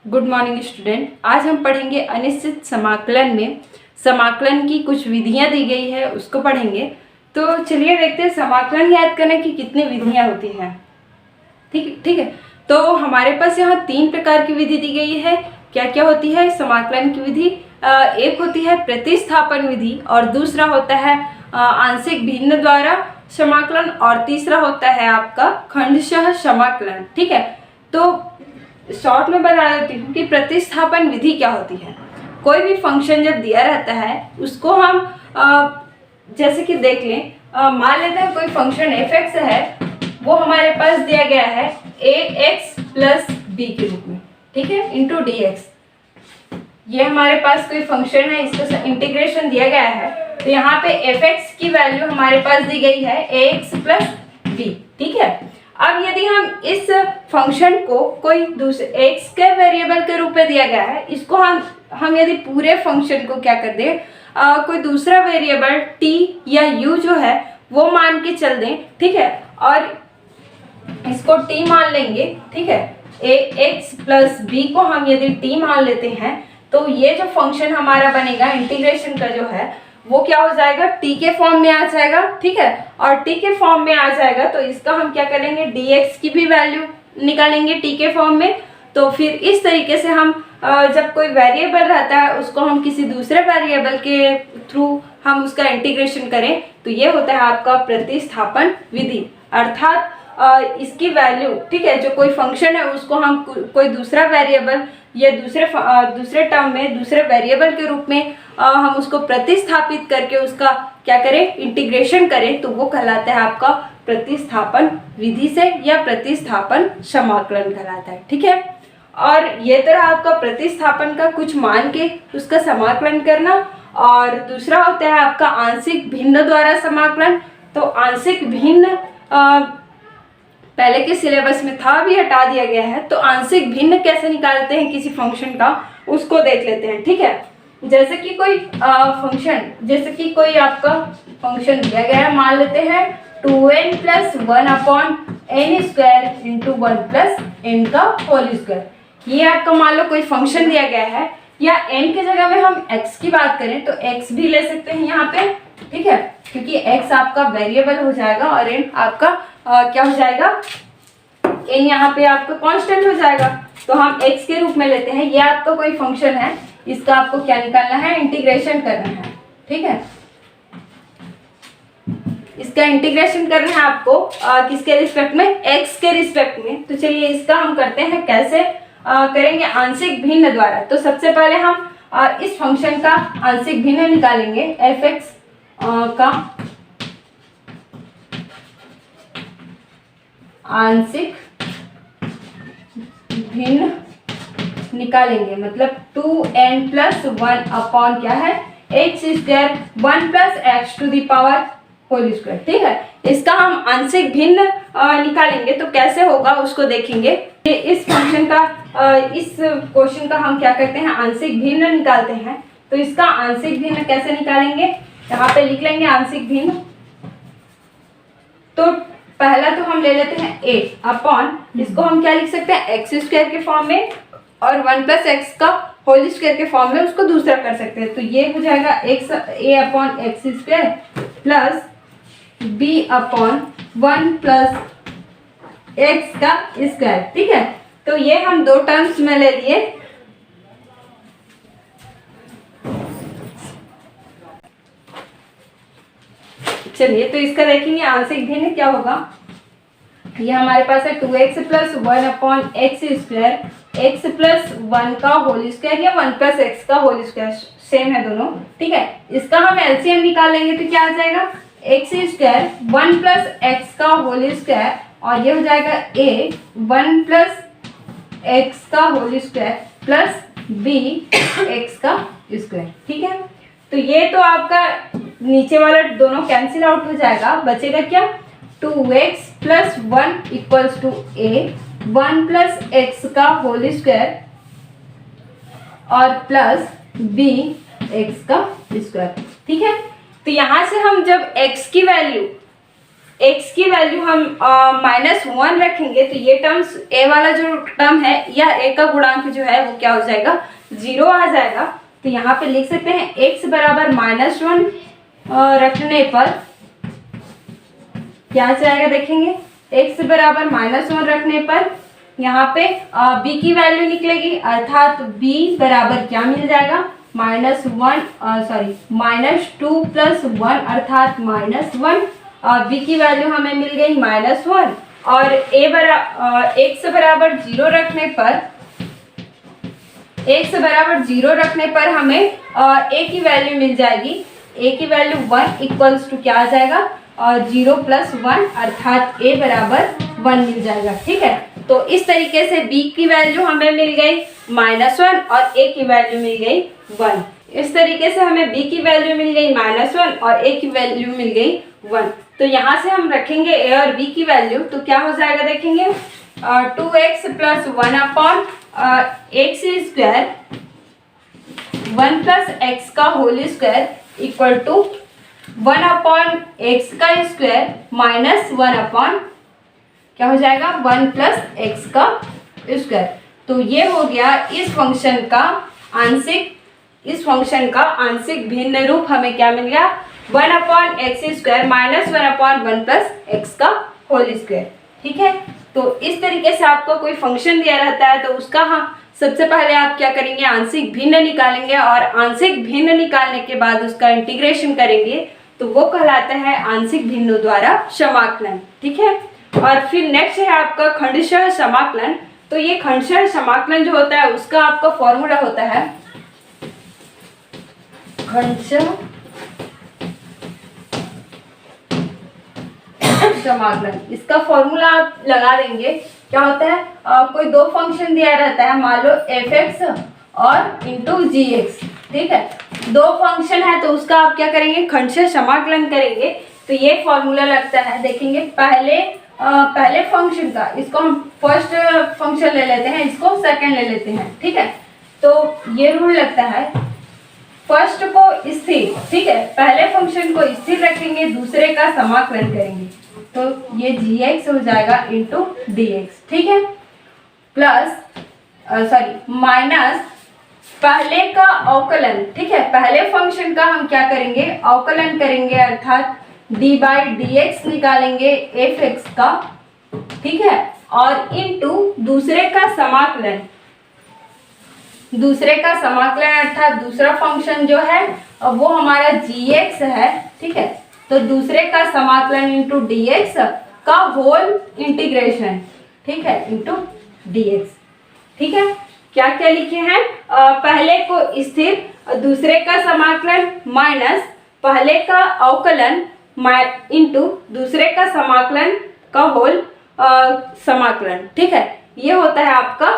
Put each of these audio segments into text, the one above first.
Good morning student. आज हम पढ़ेंगे अनिश्चित समाकलन में समाकलन की कुछ विधियां दी गई है, उसको पढ़ेंगे। तो चलिए देखते हैं समाकलन याद करने की कितनी विधियां होती हैं। ठीक है। तो हमारे पास यहाँ 3 प्रकार की विधि दी गई है। क्या क्या होती है समाकलन की विधि? एक होती है प्रतिस्थापन विधि, और दूसरा होता है आंशिक भिन्न द्वारा समाकलन, और तीसरा होता है आपका खंडशः समाकलन। ठीक है। तो शॉर्ट में बता देती हूँ कि प्रतिस्थापन विधि क्या होती है। कोई भी फंक्शन जब दिया रहता है उसको हम जैसे कि देख लें, मान लेते हैं कोई फंक्शन f(x) है, वो हमारे पास दिया गया है ax + b के रूप में, ठीक है, इंटू dx। ये हमारे पास कोई फंक्शन है, इसका इंटीग्रेशन दिया गया है। तो यहाँ पे f(x) की वैल्यू हमारे पास दी गई है ax + b, ठीक है। अब यदि हम इस फंक्शन को कोई दूसरे x के वेरिएबल के रूप में दिया गया है, इसको हम यदि पूरे फंक्शन को क्या कर दें, कोई दूसरा वेरिएबल t या u जो है वो मान के चल दें, ठीक है, और इसको t मान लेंगे, ठीक है। ax + b को हम यदि t मान लेते हैं तो ये जो फंक्शन हमारा बनेगा इंटीग्रेशन का जो है वो क्या हो जाएगा, t के फॉर्म में आ जाएगा, ठीक है। और t के फॉर्म में आ जाएगा तो इसका हम क्या करेंगे, dx की भी वैल्यू निकालेंगे t के फॉर्म में। तो फिर इस तरीके से हम जब कोई वेरिएबल रहता है उसको हम किसी दूसरे वेरिएबल के थ्रू हम उसका इंटीग्रेशन करें, तो ये होता है आपका प्रतिस्थापन विधि। अर्थात इसकी वैल्यू, ठीक है, जो कोई फंक्शन है उसको हम कोई दूसरा वेरिएबल या दूसरे टर्म में दूसरे वेरिएबल के रूप में हम उसको प्रतिस्थापित करके उसका क्या करें, इंटीग्रेशन करें, तो वो कहलाता है आपका प्रतिस्थापन विधि से, या प्रतिस्थापन समाकलन कहलाता है, ठीक है। और ये तरह आपका प्रतिस्थापन का कुछ मान के उसका समाकलन करना, और दूसरा होता है आपका आंशिक भिन्न द्वारा समाकलन। तो आंशिक भिन्न पहले के सिलेबस में था, अभी हटा दिया गया है। तो आंशिक भिन्न कैसे निकालते हैं किसी फंक्शन का, उसको देख लेते हैं, ठीक है। जैसे कि कोई फंक्शन, जैसे कि कोई आपका फंक्शन दिया गया है, मान लेते हैं 2n + 1/n² इंटू 1 + n का होल स्क्वायर। ये आपका मान लो कोई फंक्शन दिया गया है, या n के जगह में हम x की बात करें तो x भी ले सकते हैं यहाँ पे, ठीक है, क्योंकि x आपका वेरिएबल हो जाएगा और n आपका क्या हो जाएगा, n यहाँ पे आपका कांस्टेंट हो जाएगा। तो हम x के रूप में लेते हैं। ये आपका कोई फंक्शन है, इसका आपको क्या निकालना है, इंटीग्रेशन करना है, ठीक है। इसका इंटीग्रेशन करना है आपको किसके रिस्पेक्ट में, x के रिस्पेक्ट में। तो चलिए इसका हम करते हैं, कैसे करेंगे, आंशिक भिन्न द्वारा। तो सबसे पहले हम इस फंक्शन का आंशिक भिन्न निकालेंगे, f(x) का आंशिक भिन्न निकालेंगे, मतलब 2n + 1 अपॉन क्या है, x² 1 + x⁴ होल स्क्वायर, ठीक है। इसका हम आंशिक भिन्न निकालेंगे, तो कैसे होगा उसको देखेंगे। इस फंक्शन का इस क्वेश्चन का हम क्या करते हैं, आंशिक भिन्न निकालते हैं। तो इसका आंशिक भिन्न कैसे निकालेंगे, यहाँ पे लिख लेंगे आंशिक भिन्न। तो पहला तो हम ले लेते हैं a अपॉन, इसको हम क्या लिख सकते हैं, x² के फॉर्म में, और 1 + x का होल स्क्वायर के फॉर्म में उसको दूसरा कर सकते हैं। तो ये हो जाएगा a/x² प्लस b/1 + x का स्क्वायर, ठीक है। तो ये हम दो टर्म्स में ले लिए। चलिए तो इसका देखेंगे आंशिक भिन्न क्या होगा। ये हमारे पास है 2x + 1/x², x + 1 का होल स्क्वायर या 1 + x का होल स्क्वायर, सेम है दोनों, ठीक है। इसका हम एलसीएम निकाल लेंगे तो क्या आ जाएगा, x² 1 + x का होल स्क्वायर, और ये हो जाएगा a 1 + x का whole square plus b x का स्क्वायर, ठीक है। तो ये तो आपका नीचे वाला दोनों कैंसिल आउट हो जाएगा, बचेगा क्या, 2x + 1 = a 1 + x का होल स्क्वायर और प्लस b x का स्क्वायर, ठीक है। तो यहाँ से हम जब x की वैल्यू x की वैल्यू हम -1 रखेंगे तो ये टर्म्स a वाला जो टर्म है या a का गुणांक जो है वो क्या हो जाएगा, 0 आ जाएगा। तो यहाँ पे लिख सकते हैं x बराबर -1 रखने पर क्या जाएगा, देखेंगे x बराबर -1 रखने पर यहाँ पे b की वैल्यू निकलेगी, अर्थात b बराबर क्या मिल जाएगा, -2 + 1 अर्थात -1। b की वैल्यू हमें मिल गई -1 और x बराबर 0 रखने पर हमें a की वैल्यू मिल जाएगी, a की वैल्यू 1 इक्वल्स टू क्या आ जाएगा, 0 + 1 अर्थात a बराबर 1 मिल जाएगा। ठीक है, तो इस तरीके से b की वैल्यू हमें मिल गई -1 और a की वैल्यू मिल गई 1। इस तरीके से हमें b की वैल्यू मिल गई -1 और a की वैल्यू मिल गई 1। तो यहाँ से हम रखेंगे a और b की वैल्यू, तो क्या हो जाएगा देखेंगे, 2x + 1/x² 1 + x का whole square equal to 1/x² -1 क्या हो जाएगा, 1 + x का स्क्वायर। तो ये हो गया इस फंक्शन का आंशिक भिन्न रूप हमें क्या मिल गया, 1/x² -1/1 + x का होल स्क्वायर। ठीक है, तो इस तरीके से आपको कोई फंक्शन दिया रहता है तो उसका सबसे पहले आप क्या करेंगे, आंशिक भिन्न निकालेंगे और आंशिक भिन्न निकालने के बाद उसका इंटीग्रेशन करेंगे तो वो कहलाता है आंशिक भिन्नों द्वारा समाकलन। ठीक है, और फिर नेक्स्ट है आपका खंडशः समाकलन। तो ये खंडशः समाकलन जो होता है उसका आपका फॉर्मूला होता है खंडशः समाकलन। इसका फॉर्मूला आप लगा देंगे, क्या होता है, कोई दो फंक्शन दिया रहता है, मान लो f(x) और *gx। ठीक है, दो फंक्शन है तो उसका आप क्या करेंगे, खंडशः समाकलन करेंगे। तो ये फॉर्मूला लगता है, देखेंगे पहले फंक्शन का, इसको हम फर्स्ट फंक्शन ले लेते हैं, इसको सेकंड ले लेते हैं। ठीक है, तो ये रूल लगता है, फर्स्ट को स्थिर, ठीक है, पहले फंक्शन को स्थिर रखेंगे, दूसरे का समाकलन करेंगे तो ये gx हो जाएगा *dx। ठीक है, माइनस पहले का अवकलन। ठीक है, पहले फंक्शन का हम क्या करेंगे, अवकलन करेंगे, अर्थात d/dx निकालेंगे f(x) का। ठीक है, और इनटू दूसरे का समाकलन अर्थात दूसरा फंक्शन जो है वो हमारा gx है। ठीक है, तो दूसरे का समाकलन इनटू dx का होल इंटीग्रेशन। ठीक है, इनटू dx। ठीक है, क्या क्या लिखे हैं, पहले को स्थिर, दूसरे का समाकलन माइनस पहले का अवकलन इनटू दूसरे का समाकलन का होल समाकलन। ठीक है, ये होता है आपका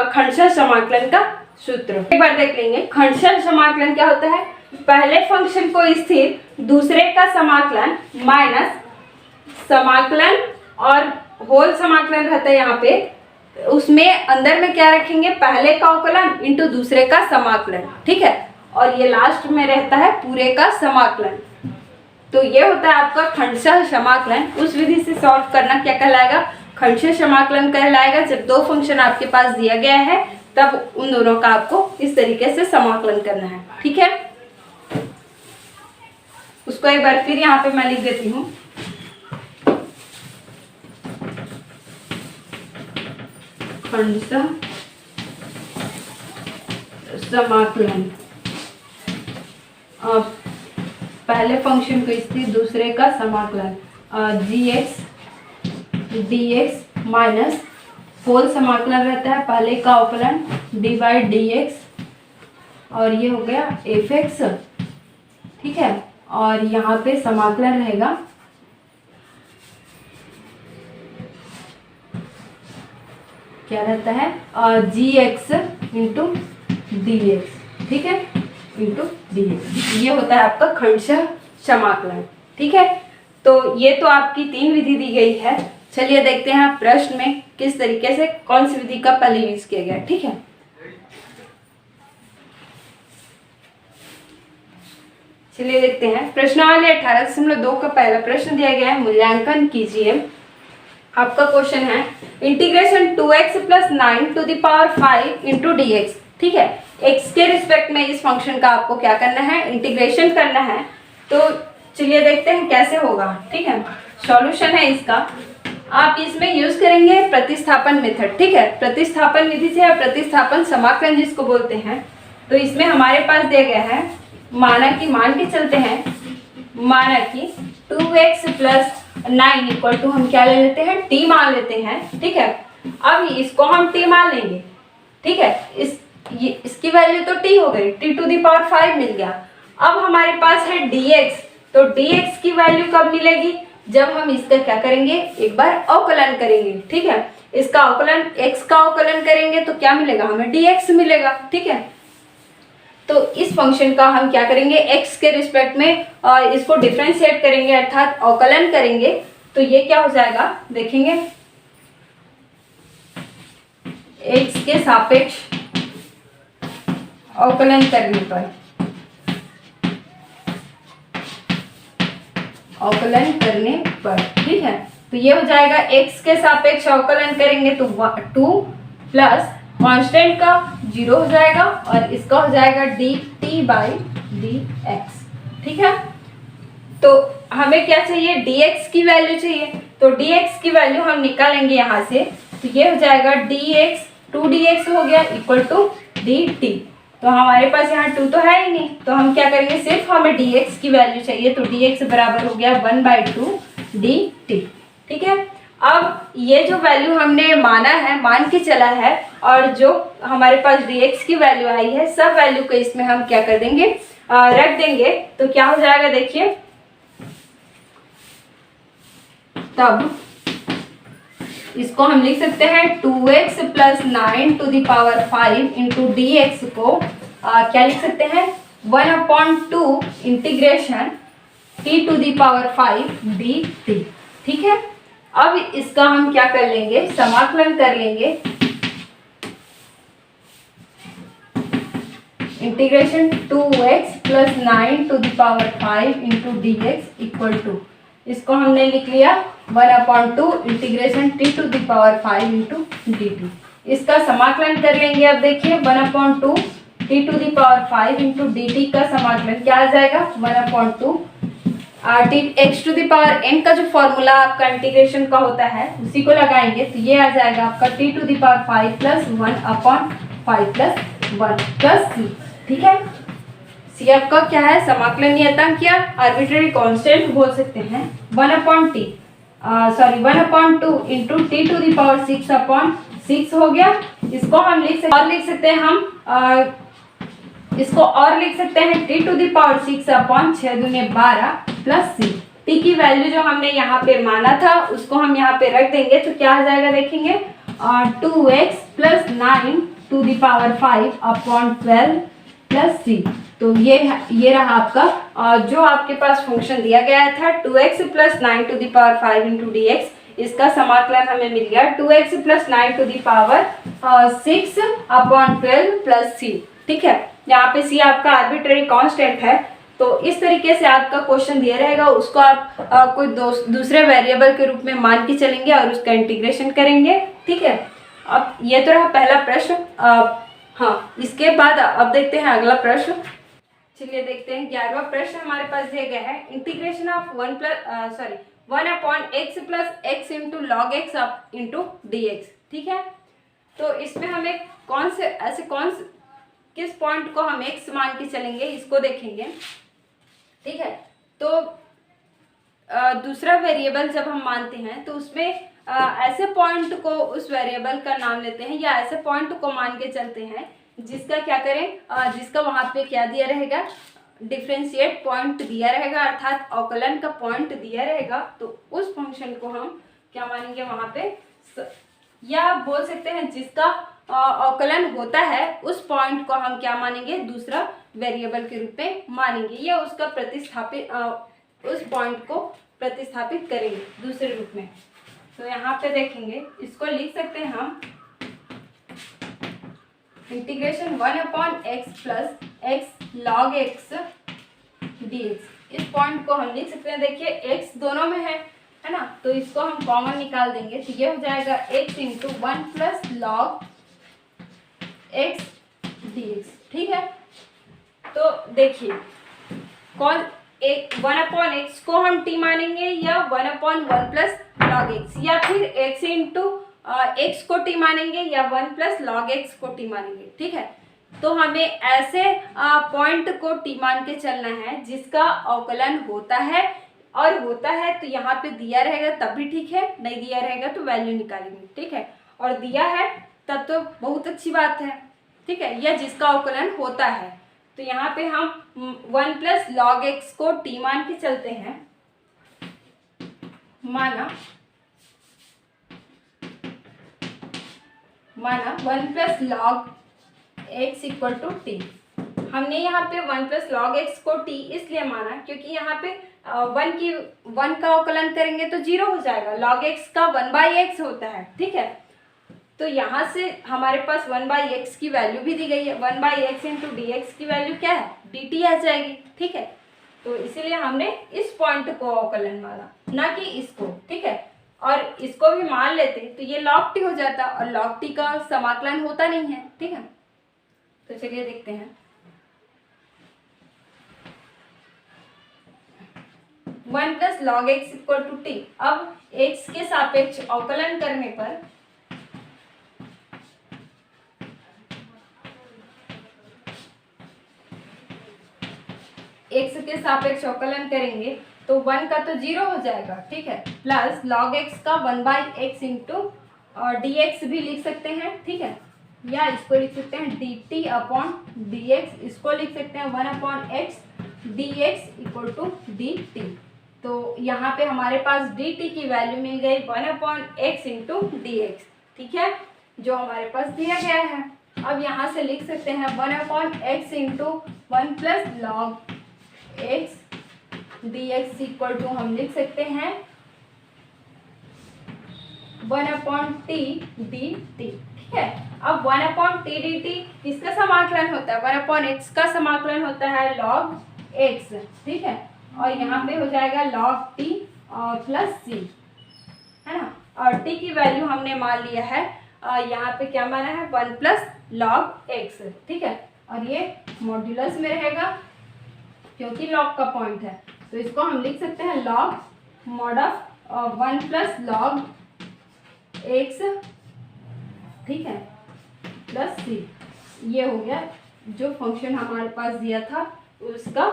खंडशः समाकलन का सूत्र। एक बार देख लेंगे, खंडशः समाकलन क्या होता है, पहले फंक्शन को स्थिर, दूसरे का समाकलन माइनस समाकलन और होल समाकलन रहता है यहाँ पे, उसमें अंदर में क्या रखेंगे, पहले का अवकलन इनटू दूसरे का समाकलन। ठीक है, और ये लास्ट में रहता है पूरे का समाकलन। तो ये होता है आपका खंडशः समाकलन। उस विधि से सॉल्व करना क्या कहलाएगा, खंडशः समाकलन कहलाएगा। जब दो फंक्शन आपके पास दिया गया है तब उन दोनों का आपको इस तरीके से समाकलन करना है। ठीक है, उसको एक बार फिर यहाँ पे मैं लिख देती हूँ, खंडशः समाकलन, पहले फंक्शन को स्थिर, दूसरे का समाकलन gx dx माइनस होल समाकलन रहता है, पहले का अवकलन d/dx और ये हो गया f(x). ठीक है, और यहाँ पे समाकलन रहेगा क्या रहता है, gx इंटू dx। ठीक है, इंटू dx, ये होता है आपका खंडशः समाकलन। ठीक है, तो ये तो आपकी 3 विधि दी गई है। चलिए देखते हैं प्रश्न में किस तरीके से कौन सी विधि का पहले यूज किया गया। ठीक है, चलिए देखते हैं प्रश्नावली 18.2 का पहला प्रश्न दिया गया है, मूल्यांकन कीजिए। आपका क्वेश्चन है integration 2x plus 9 to the power 5 into D x. ठीक है, x के रिस्पेक्ट में इस फंक्शन का आपको क्या करना है, इंटीग्रेशन करना है। तो चलिए देखते हैं कैसे होगा। ठीक है, सॉल्यूशन है इसका, आप इसमें यूज करेंगे प्रतिस्थापन मेथड। ठीक है, प्रतिस्थापन विधि से या प्रतिस्थापन समाकलन जिसको बोलते हैं। तो इसमें हमारे पास दिया गया है, माना कि मान के चलते हैं, माना कि 2x प्लस 9 इक्वल टू हम क्या ले लेते हैं, t मान लेते हैं। ठीक है, अब इसको हम t मान लेंगे। ठीक है, इसकी वैल्यू तो t हो गई, t टू द पावर 5 मिल गया। अब हमारे पास है dx, तो dx की वैल्यू कब मिलेगी, जब हम इसका क्या करेंगे, एक बार अवकलन करेंगे। ठीक है, इसका अवकलन x का अवकलन करेंगे तो क्या मिलेगा, हमें dx मिलेगा। ठीक है, तो इस फंक्शन का हम क्या करेंगे, x के रिस्पेक्ट में इसको डिफरेंशिएट करेंगे अर्थात अवकलन करेंगे। तो ये क्या हो जाएगा देखेंगे, x के सापेक्ष अवकलन करने पर, अवकलन करने पर, ठीक है, तो ये हो जाएगा x के सापेक्ष अवकलन करेंगे तो 2 प्लस कांस्टेंट का 0 हो जाएगा और इसका हो जाएगा dt बाई dx। ठीक है, तो हमें क्या चाहिए, dx की वैल्यू चाहिए। तो dx की वैल्यू हम निकालेंगे यहाँ से, तो ये हो जाएगा dx 2dx हो गया इक्वल टू dt। तो हमारे पास यहाँ 2 तो है ही नहीं, तो हम क्या करेंगे, सिर्फ हमें dx की वैल्यू चाहिए। तो dx बराबर हो गया 1/2 dt। ठीक है, अब ये जो वैल्यू हमने माना है, मान के चला है, और जो हमारे पास dx की वैल्यू आई है, सब वैल्यू को इसमें हम क्या कर देंगे, रख देंगे। तो क्या हो जाएगा देखिए, तब इसको हम लिख सकते हैं 2x plus 9 to the power 5 into D x को क्या लिख सकते हैं, 1/2 integration t to the power 5 dt। ठीक है, अब इसका हम क्या कर लेंगे, समाकलन कर लेंगे। Integration 2x plus 9 to the power 5 into D x equal to, इसको हमने लिख लिया 1/2 integration t to the power 5 into dt। इसका समाकलन कर लेंगे। अब देखिए 1/2 t to the power 5 into dt का समाकलन क्या आ जाएगा, 1/2 x to the power n का जो फॉर्मूला आपका इंटीग्रेशन का होता है उसी को लगाएंगे। तो ये आ जाएगा आपका t to the power 5 plus 1/5 plus 1 plus c। ठीक है, c आपका क्या है, समाकलन नियतांक या आर्बिट्रेरी कांस्टेंट बोल सकते हैं। 1/2 into t to the power 6/6 हो गया। इसको हम लिख सकते हैं, इसको और लिख सकते हैं टी टू द पावर 6/6 दूनी 12 प्लस सी। टी की वैल्यू जो हमने यहाँ पे माना था उसको हम यहाँ पे रख देंगे। तो क्या आ जाएगा देखेंगे, 2x plus 9 to the power 5/12 plus C. तो ये रहा आपका जो आपके पास फंक्शन दिया गया था 2x plus 9 to the power 5 into D X. इसका समाकलन हमें मिल गया 2x plus 9 to the power 6/12 plus C. ठीक है, यहाँ पे सी आपका आर्बिट्रेरी कांस्टेंट है। तो इस तरीके से आपका क्वेश्चन दिया रहेगा, उसको आप कोई दूसरे वेरिएबल के रूप में मान के चलेंगे और उसका इंटीग्रेशन करेंगे। ठीक है, अब ये तो रहा पहला प्रश्न। हाँ, इसके बाद अब देखते हैं अगला प्रश्न। चलिए देखते हैं 11वां प्रश्न हमारे पास दिया गया है, integration of 1/x plus x into log x into D x. ठीक है, तो इसमें हमें किस पॉइंट को हम x मान के चलेंगे इसको देखेंगे। ठीक है, तो दूसरा वेरिएबल जब हम मानते हैं तो उसमें ऐसे पॉइंट को उस वेरिएबल का नाम लेते हैं या ऐसे पॉइंट को मान के चलते हैं जिसका क्या करें, जिसका वहाँ पे क्या दिया रहेगा, डिफरेंशिएट पॉइंट दिया रहेगा अर्थात अवकलन का पॉइंट दिया रहेगा। तो उस फंक्शन को हम क्या मानेंगे वहाँ पे, या बोल सकते हैं जिसका अवकलन होता है उस पॉइंट को हम क्या मानेंगे, दूसरा वेरिएबल के रूप में मानेंगे या उसका उस पॉइंट को प्रतिस्थापित करेंगे दूसरे रूप में। तो यहाँ पे देखेंगे, इसको लिख सकते हैं हम integration 1/x plus x log x dx। इस पॉइंट को हम लिख सकते हैं, देखिए x दोनों में है ना, तो इसको हम कॉमन निकाल देंगे, तो ये हो जाएगा x into 1 plus log x dx। ठीक है, तो देखिए कौन एक 1/x को हम t मानेंगे या 1/1 प्लस लॉग x, या फिर x इंटू x को t मानेंगे या 1 प्लस लॉग x को t मानेंगे। ठीक है, तो हमें ऐसे पॉइंट को t मान के चलना है जिसका अवकलन होता है, और होता है तो यहाँ पे दिया रहेगा तब भी ठीक है, नहीं दिया रहेगा तो वैल्यू निकालेंगे। ठीक है, और दिया है तब तो बहुत अच्छी बात है। ठीक है, या जिसका अवकलन होता है, तो यहाँ पे हम 1 प्लस लॉग एक्स को t मान के चलते हैं। माना 1 plus log x equal to t. हमने यहाँ पे 1 प्लस लॉग एक्स को t इसलिए माना क्योंकि यहाँ पे 1 का अवकलन करेंगे तो 0 हो जाएगा, लॉग एक्स का 1/x होता है। ठीक है, तो यहाँ से हमारे पास 1/x की वैल्यू भी दी गई है, 1/x इंटू dx की वैल्यू क्या है, dt आ जाएगी। ठीक है, तो इसीलिए हमने इस पॉइंट को अवकलन माना, ना कि इसको। ठीक है, और इसको भी मान लेते तो ये log t हो जाता, और log t का समाकलन होता नहीं है। ठीक है, तो चलिए देखते हैं। 1 plus log x equal to t. अब x के सापेक्ष अवकलन करने पर x के सापेक्ष अवकलन करेंगे तो 1 का तो 0 हो जाएगा। ठीक है, प्लस लॉग x का 1/x इंटू dx भी लिख सकते हैं। ठीक है, या इसको लिख सकते हैं dt अपॉन dx, इसको लिख सकते हैं 1/x dx equal to dt। तो यहाँ पे हमारे पास dt की वैल्यू मिल गई 1/x इंटू dx। ठीक है, जो हमारे पास दिया गया है। अब यहाँ से लिख सकते हैं 1/x into 1 plus log x dx equal to हम लिख सकते हैं 1/t dt। ठीक है, अब 1/t dt किसका समाकलन होता है, 1/x का समाकलन होता है log x। ठीक है, और यहाँ पे हो जाएगा log t प्लस c, है ना, और t की वैल्यू हमने मान लिया है, यहाँ पे क्या माना है 1 प्लस log x। ठीक है, और ये मॉड्यूलस में रहेगा क्योंकि log का पॉइंट है, तो इसको हम लिख सकते हैं log mod of 1 plus log x। ठीक है, प्लस c। ये हो गया जो फंक्शन हमारे पास दिया था उसका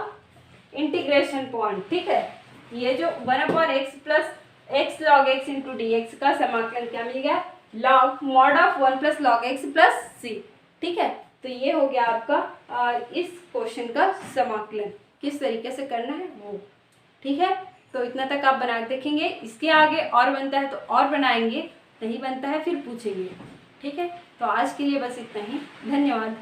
इंटीग्रेशन पॉइंट। ठीक है, ये जो 1/x plus x log x into dx का समाकलन क्या मिल गया, log mod of 1 plus log x plus c। ठीक है, तो ये हो गया आपका इस क्वेश्चन का समाकलन किस तरीके से करना है वो। ठीक है, तो इतना तक आप बना के देखेंगे, इसके आगे और बनता है तो और बनाएंगे, नहीं बनता है फिर पूछेंगे। ठीक है, तो आज के लिए बस इतना ही, धन्यवाद।